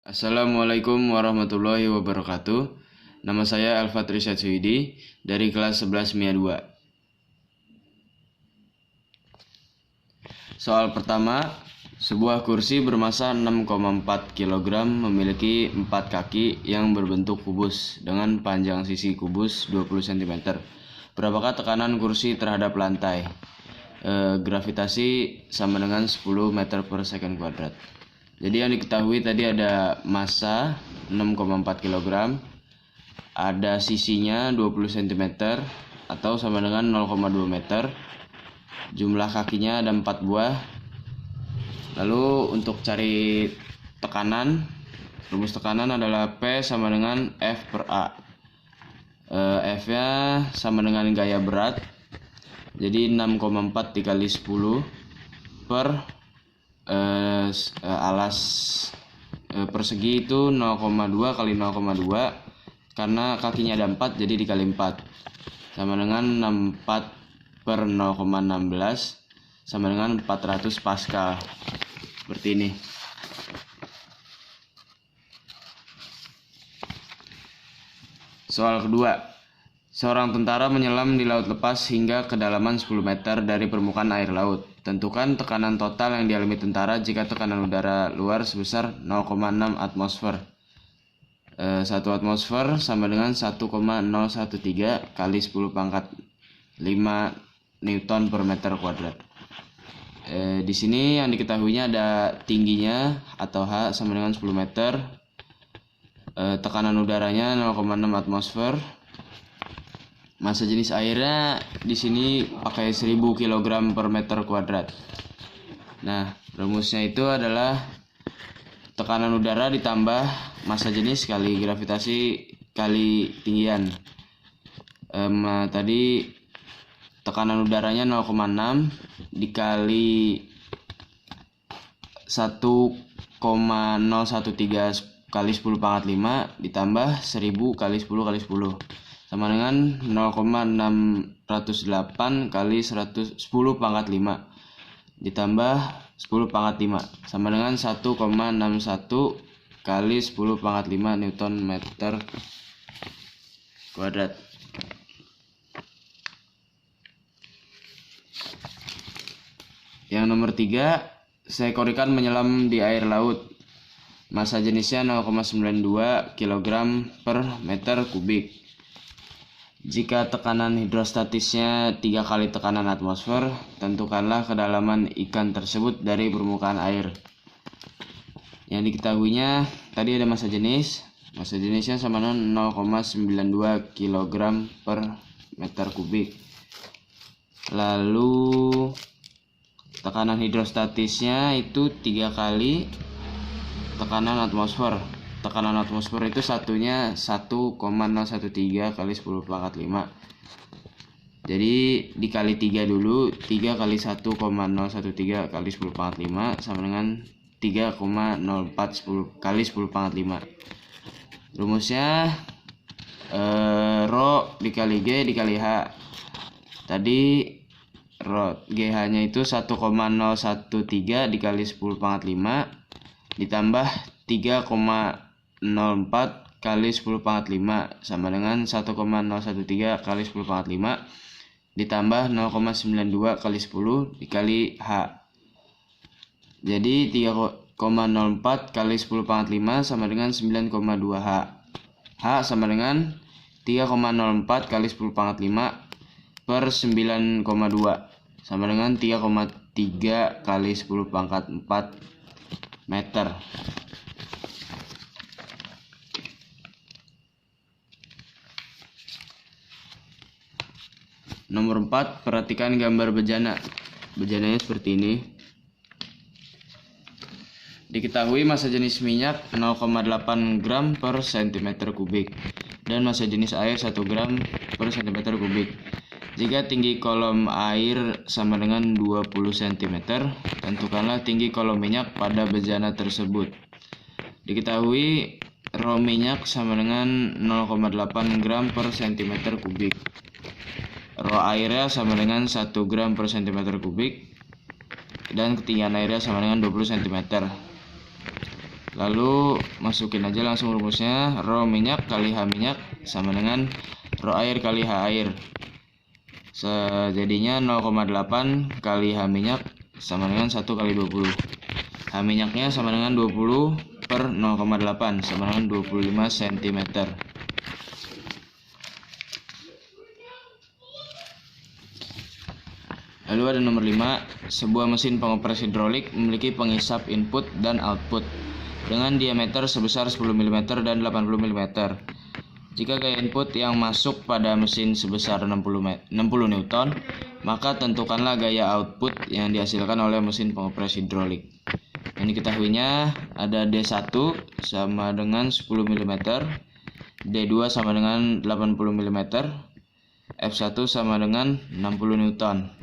Assalamualaikum warahmatullahi wabarakatuh. Nama saya Alfatri Satsuidi dari kelas 11 MIA 2. Soal pertama, sebuah kursi bermasa 6,4 kg memiliki 4 kaki yang berbentuk kubus dengan panjang sisi kubus 20 cm. Berapakah tekanan kursi terhadap lantai? Gravitasi sama dengan 10 meter per second kuadrat. Jadi yang diketahui tadi ada massa 6,4 kg, ada sisinya 20 cm atau sama dengan 0,2 meter. Jumlah kakinya ada 4 buah. Lalu untuk cari tekanan, rumus tekanan adalah P sama dengan F per A. F-nya sama dengan gaya berat. Jadi 6,4 dikali 10 per alas persegi itu 0,2 kali 0,2, karena kakinya ada 4 jadi dikali 4 sama dengan 64 per 0,16 sama dengan 400 Pascal. Seperti ini. Soal kedua, seorang tentara menyelam di laut lepas hingga kedalaman 10 meter dari permukaan air laut. Tentukan tekanan total yang dialami tentara jika tekanan udara luar sebesar 0,6 atmosfer. 1 atmosfer sama dengan 1,013 kali 10 pangkat 5 Newton per meter kuadrat. Di sini yang diketahuinya ada tingginya atau H sama dengan 10 meter. Tekanan udaranya 0,6 atmosfer. Massa jenis airnya di sini pakai 1000 kg per meter kuadrat. Nah, rumusnya itu adalah tekanan udara ditambah massa jenis kali gravitasi kali tinggian. Tadi tekanan udaranya 0,6 dikali 1,013 kali 10 pangkat 5 ditambah 1000 kali 10 kali 10 sama dengan 0,608 kali 10 pangkat 5 ditambah 10 pangkat 5 sama dengan 1,61 kali 10 pangkat 5 Newton meter kuadrat. Yang nomor 3, seekor ikan menyelam di air laut. Massa jenisnya 0,92 kg per meter kubik. Jika tekanan hidrostatisnya 3 kali tekanan atmosfer, tentukanlah kedalaman ikan tersebut dari permukaan air. Yang diketahuinya tadi ada massa jenisnya sama dengan 0,92 kg per meter kubik. Lalu tekanan hidrostatisnya itu 3 kali tekanan atmosfer. Tekanan atmosfer itu satunya 1,013 kali 10 pangkat 5. Jadi dikali 3 dulu. 3 kali 1,013 kali 10 pangkat 5 sama dengan 3,04 kali 10 pangkat 5. Rumusnya Rho dikali G dikali H. Tadi Rho GH nya itu 1,013 dikali 10 pangkat 5 ditambah 3,04 kali 10 pangkat 5 sama dengan 1,013 kali 10 pangkat 5 ditambah 0,92 kali 10 dikali H. Jadi 3,04 kali 10 pangkat 5 sama dengan 9,2 H. H sama dengan 3,04 kali 10 pangkat 5 per 9,2 sama dengan 3,3 kali 10 pangkat 4 meter. Nomor 4, perhatikan gambar bejana. Bejananya seperti ini. Diketahui massa jenis minyak 0,8 gram per cm kubik dan massa jenis air 1 gram per cm kubik. Jika tinggi kolom air sama dengan 20 cm, tentukanlah tinggi kolom minyak pada bejana tersebut. Diketahui Rho minyak sama dengan 0,8 gram per cm kubik. Rho airnya sama dengan 1 gram per cm kubik dan ketinggian airnya sama dengan 20 cm. Lalu masukin aja langsung rumusnya, rho minyak kali H minyak sama dengan rho air kali H air. Jadinya 0,8 kali H minyak sama dengan 1 kali 20. H minyaknya sama dengan 20 per 0,8 sama dengan 25 cm. Lalu ada nomor 5, sebuah mesin pengopres hidrolik memiliki penghisap input dan output dengan diameter sebesar 10 mm dan 80 mm. Jika gaya input yang masuk pada mesin sebesar 60 Newton, maka tentukanlah gaya output yang dihasilkan oleh mesin pengopres hidrolik. Yang diketahuinya ada D1 sama dengan 10 mm, D2 sama dengan 80 mm, F1 sama dengan 60 Newton.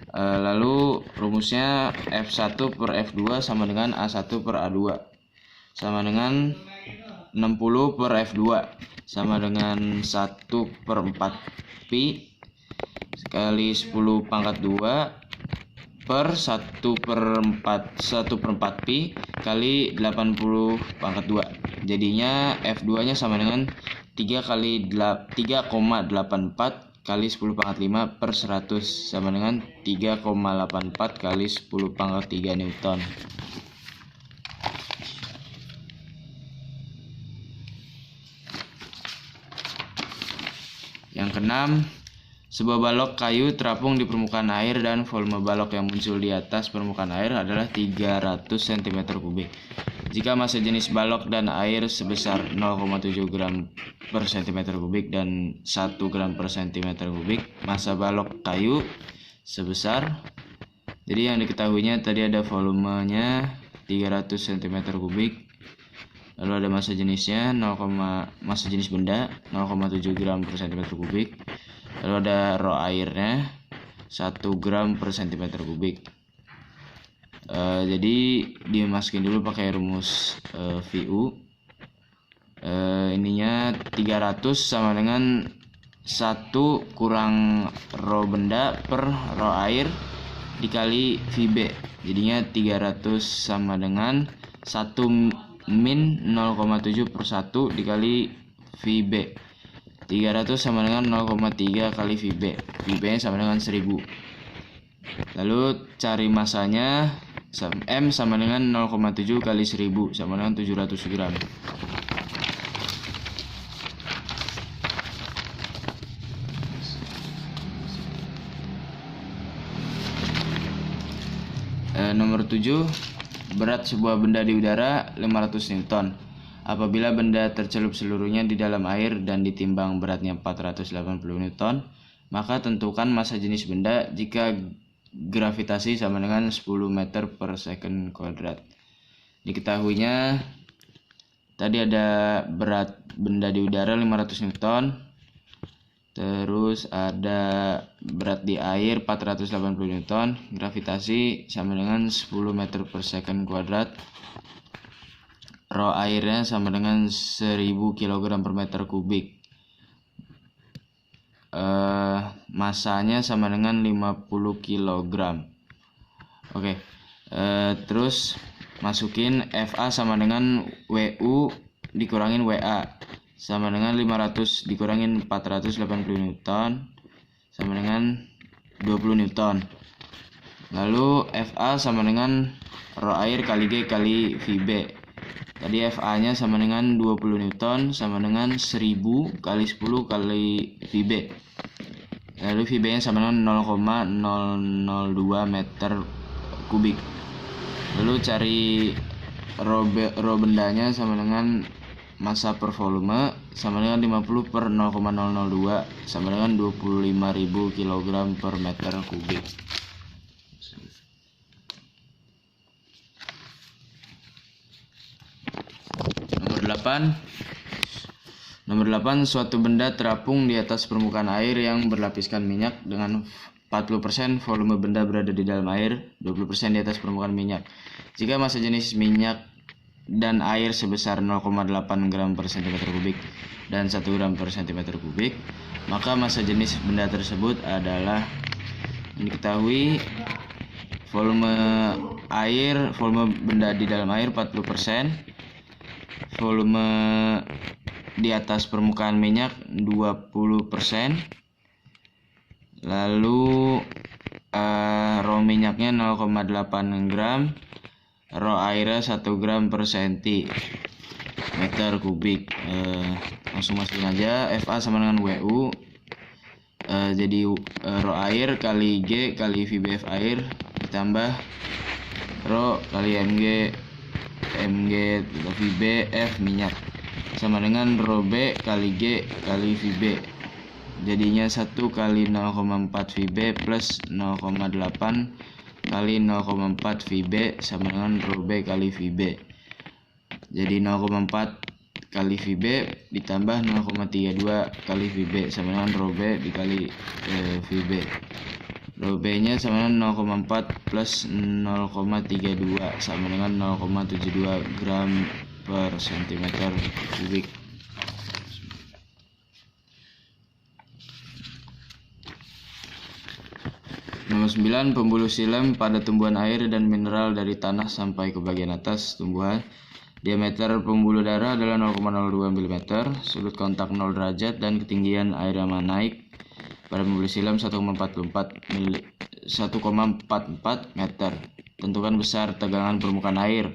Lalu rumusnya F1 per F2 sama dengan A1 per A2 sama dengan 60 per F2 sama dengan 1 per 4 Pi kali 10 pangkat 2 per 1 per 4 Pi kali 80 pangkat 2. Jadinya F2 nya sama dengan 3,84 kali 10 pangkat 5 per 100 sama dengan 3,84 kali 10 pangkat 3 Newton. Yang keenam, sebuah balok kayu terapung di permukaan air dan volume balok yang muncul di atas permukaan air adalah 300 cm3. Jika massa jenis balok dan air sebesar 0,7 gram per cm3 dan 1 gram per cm3, massa balok kayu sebesar, jadi yang diketahuinya tadi ada volumenya 300 cm3, lalu ada massa jenisnya massa jenis benda 0,7 gram per cm3, lalu ada rho airnya 1 gram per cm3. Jadi dimasukin dulu pakai rumus VU. Ininya 300 sama dengan 1 kurang rho benda per rho air dikali VB. Jadinya 300 sama dengan 1 min 0,7 per 1 dikali VB. 300 sama dengan 0,3 kali VB. VB nya sama dengan 1000. Lalu cari massanya, M sama dengan 0,7 kali 1000 sama dengan 700 gram. Nomor 7, berat sebuah benda di udara 500 Newton. Apabila benda tercelup seluruhnya di dalam air dan ditimbang beratnya 480 Newton, maka tentukan massa jenis benda jika gravitasi sama dengan 10 meter per second kuadrat. Diketahuinya tadi ada berat benda di udara 500 Newton, terus ada berat di air 480 Newton, gravitasi sama dengan 10 meter per second kuadrat, rho airnya sama dengan 1000 kg per meter kubik. Masanya sama dengan 50 kg. Oke. Terus masukin FA sama dengan WU dikurangin WA sama dengan 500 dikurangin 480 Newton sama dengan 20 Newton. Lalu FA sama dengan rho air kali G kali VB. Tadi FA nya sama dengan 20 Newton sama dengan 1000 kali 10 kali VB. Lalu VB nya sama dengan 0,002 meter kubik. Lalu cari rho bendanya sama dengan massa per volume sama dengan 50 per 0,002 sama dengan 25.000 kg per meter kubik. Nomor 8, suatu benda terapung di atas permukaan air yang berlapiskan minyak dengan 40% volume benda berada di dalam air, 20% di atas permukaan minyak. Jika massa jenis minyak dan air sebesar 0,8 gram per cm3 dan 1 gram per cm3, maka massa jenis benda tersebut adalah, yang diketahui volume benda di dalam air 40%, volume di atas permukaan minyak 20%, lalu rho minyaknya 0,8 gram, rho airnya 1 gram per cm kubik. Langsung masukin aja, FA sama dengan WU. Jadi rho air kali G kali VBF air ditambah rho kali MG VBF minyak sama dengan rho B kali G kali VB. Jadinya 1 kali 0,4 VB plus 0,8 kali 0,4 VB sama dengan rho B kali VB. Jadi 0,4 kali VB ditambah 0,32 kali VB sama dengan rho B dikali VB. Rho B nya sama dengan 0,4 plus 0,32 sama dengan 0,72 gram per cm kubik. Nomor 9, pembuluh silem pada tumbuhan air dan mineral dari tanah sampai ke bagian atas tumbuhan. Diameter pembuluh darah adalah 0,02 mm, sudut kontak 0 derajat, dan ketinggian air yang naik pada pembuluh silem 1,44 meter. Tentukan besar tegangan permukaan air.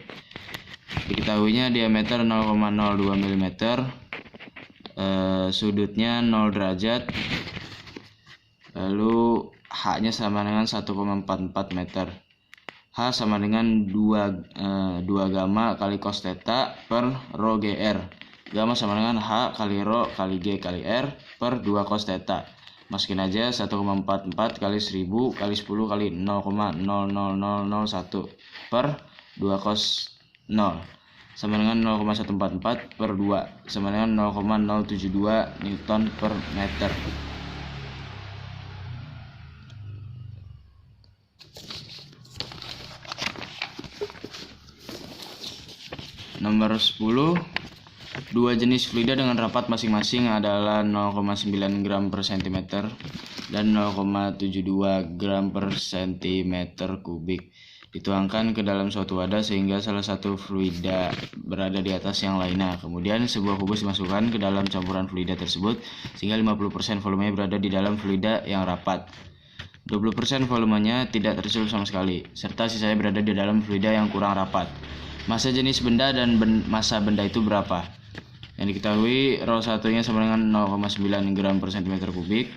Diketahuinya diameter 0,02 mm, sudutnya 0 derajat, lalu H-nya sama dengan 1,44 meter. H sama dengan 2 gamma kali cos theta per rho GR. Gamma sama dengan H kali rho kali G kali R per 2 cos theta. Masukin aja 1,44 kali 1000 kali 10 kali 0,00001 per 2 cos 0 sama dengan 0,144 per 2 sama dengan 0,072 Newton per meter. Nomor 10, dua jenis fluida dengan rapat masing-masing adalah 0,9 gram per cm dan 0,72 gram per cm kubik. Dituangkan ke dalam suatu wadah sehingga salah satu fluida berada di atas yang lainnya. Kemudian sebuah kubus dimasukkan ke dalam campuran fluida tersebut sehingga 50% volumenya berada di dalam fluida yang rapat. 20% volumenya tidak tersulut sama sekali, serta sisanya berada di dalam fluida yang kurang rapat. Massa jenis benda dan massa benda itu berapa? Yang diketahui rho 1-nya sama dengan 0,9 gram per cm kubik,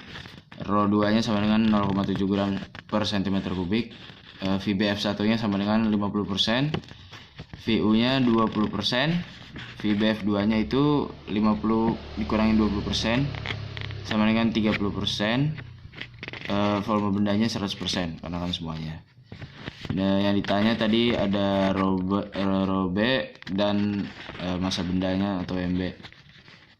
rho 2-nya sama dengan 0,7 gram per cm kubik, VBF 1-nya sama dengan 50%, VU-nya 20%, VBF 2-nya itu 50 dikurangi 20% sama dengan 30%, volume bendanya 100% karena kan semuanya. Nah, yang ditanya tadi ada rho B dan massa bendanya atau MB.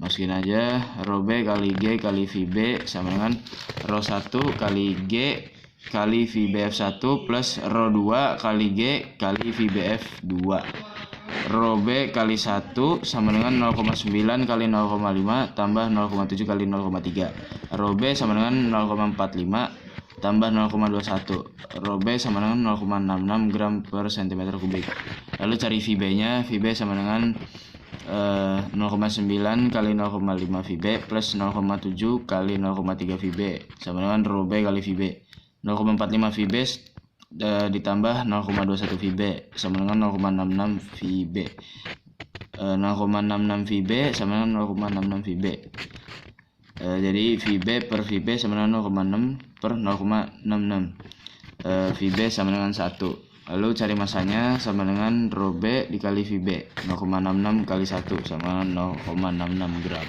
Masukin aja rho B kali G kali VB sama dengan rho 1 kali G kali VBF 1 plus rho 2 kali G kali VBF 2. Rho B kali 1 sama dengan 0,9 kali 0,5 tambah 0,7 kali 0,3. Rho B sama dengan 0,45 tambah 0,21. Rho B sama dengan 0,66 gram per cm kubik. Lalu cari VB nya. VB sama dengan 0,9 kali 0,5 VB plus 0,7 kali 0,3 VB sama dengan rho B kali VB. 0,45 VB ditambah 0,21 VB sama dengan 0,66 VB. 0,66 VB sama dengan 0,66 VB. Jadi VB per VB sama dengan 0,6 per 0,66. VB sama dengan 1. Lalu cari masanya sama dengan rho B dikali VB. 0,66 kali 1 sama dengan 0,66 gram.